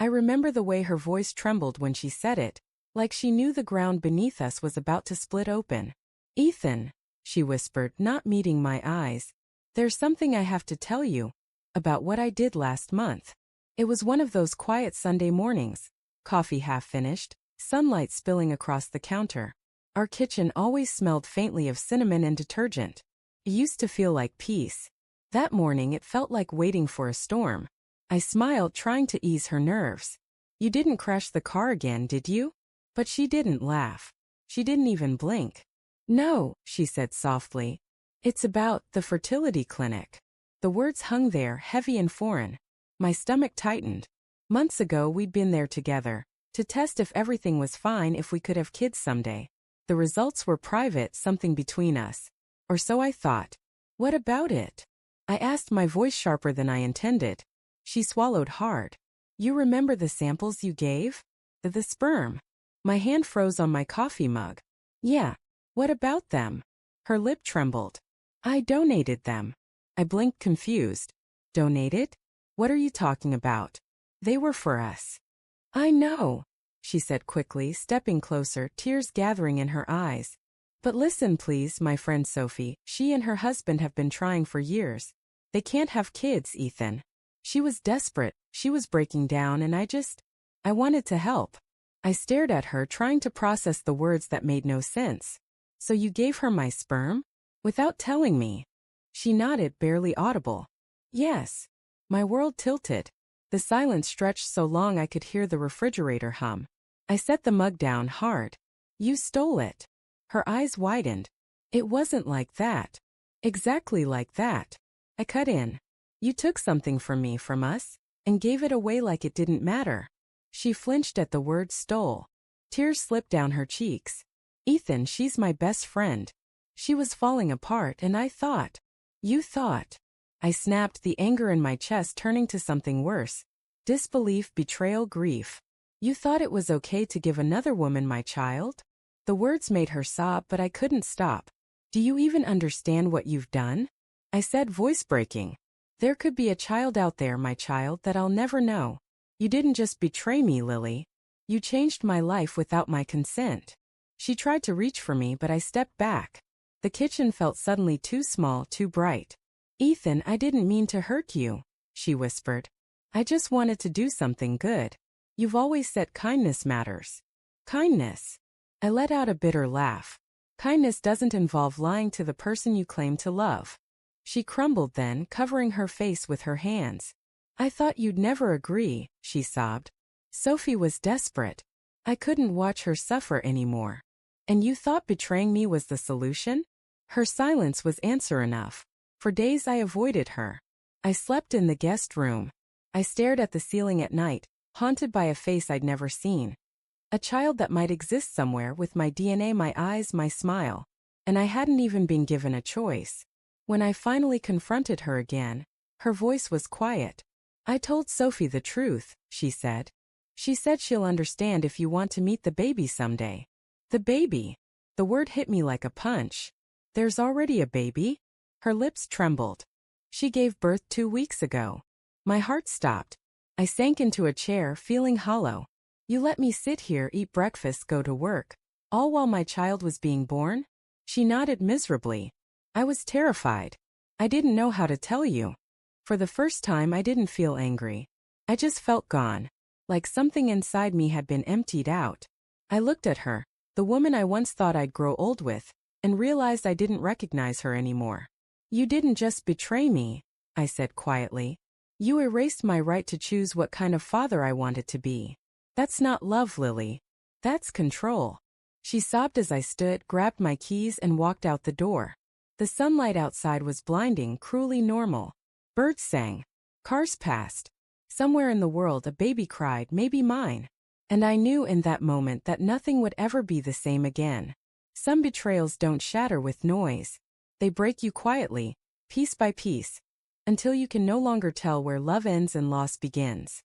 I remember the way her voice trembled when she said it, like she knew the ground beneath us was about to split open. Ethan, she whispered, not meeting my eyes, there's something I have to tell you about what I did last month. It was one of those quiet Sunday mornings, coffee half finished, sunlight spilling across the counter. Our kitchen always smelled faintly of cinnamon and detergent. It used to feel like peace. That morning it felt like waiting for a storm. I smiled, trying to ease her nerves. You didn't crash the car again, did you? But she didn't laugh. She didn't even blink. No, she said softly. It's about the fertility clinic. The words hung there, heavy and foreign. My stomach tightened. Months ago we'd been there together, to test if everything was fine, if we could have kids someday. The results were private, something between us. Or so I thought. What about it? I asked, my voice sharper than I intended. She swallowed hard. You remember the samples you gave? The sperm. My hand froze on my coffee mug. Yeah. What about them? Her lip trembled. I donated them. I blinked, confused. Donated? What are you talking about? They were for us. I know, she said quickly, stepping closer, tears gathering in her eyes. But listen please, my friend Sophie, she and her husband have been trying for years. They can't have kids, Ethan. She was desperate, she was breaking down, and I wanted to help. I stared at her, trying to process the words that made no sense. So you gave her my sperm? Without telling me? She nodded, barely audible. Yes. My world tilted. The silence stretched so long I could hear the refrigerator hum. I set the mug down hard. You stole it. Her eyes widened. It wasn't like that. Exactly like that. I cut in. You took something from me, from us, and gave it away like it didn't matter. She flinched at the word stole. Tears slipped down her cheeks. Ethan, she's my best friend. She was falling apart, and I thought. You thought. I snapped, the anger in my chest turning to something worse. Disbelief, betrayal, grief. You thought it was okay to give another woman my child? The words made her sob, but I couldn't stop. Do you even understand what you've done? I said, voice breaking. There could be a child out there, my child, that I'll never know. You didn't just betray me, Lily. You changed my life without my consent. She tried to reach for me, but I stepped back. The kitchen felt suddenly too small, too bright. Ethan, I didn't mean to hurt you, she whispered. I just wanted to do something good. You've always said kindness matters. Kindness. I let out a bitter laugh. Kindness doesn't involve lying to the person you claim to love. She crumbled then, covering her face with her hands. I thought you'd never agree, she sobbed. Sophie was desperate. I couldn't watch her suffer anymore. And you thought betraying me was the solution? Her silence was answer enough. For days I avoided her. I slept in the guest room. I stared at the ceiling at night, haunted by a face I'd never seen. A child that might exist somewhere, with my DNA, my eyes, my smile. And I hadn't even been given a choice. When I finally confronted her again, her voice was quiet. I told Sophie the truth, she said. She said she'll understand if you want to meet the baby someday. The baby. The word hit me like a punch. There's already a baby? Her lips trembled. She gave birth 2 weeks ago. My heart stopped. I sank into a chair, feeling hollow. You let me sit here, eat breakfast, go to work, all while my child was being born? She nodded miserably. I was terrified. I didn't know how to tell you. For the first time I didn't feel angry. I just felt gone. Like something inside me had been emptied out. I looked at her, the woman I once thought I'd grow old with, and realized I didn't recognize her anymore. You didn't just betray me, I said quietly. You erased my right to choose what kind of father I wanted to be. That's not love, Lily. That's control. She sobbed as I stood, grabbed my keys, and walked out the door. The sunlight outside was blinding, cruelly normal. Birds sang. Cars passed. Somewhere in the world a baby cried, maybe mine. And I knew in that moment that nothing would ever be the same again. Some betrayals don't shatter with noise. They break you quietly, piece by piece, until you can no longer tell where love ends and loss begins.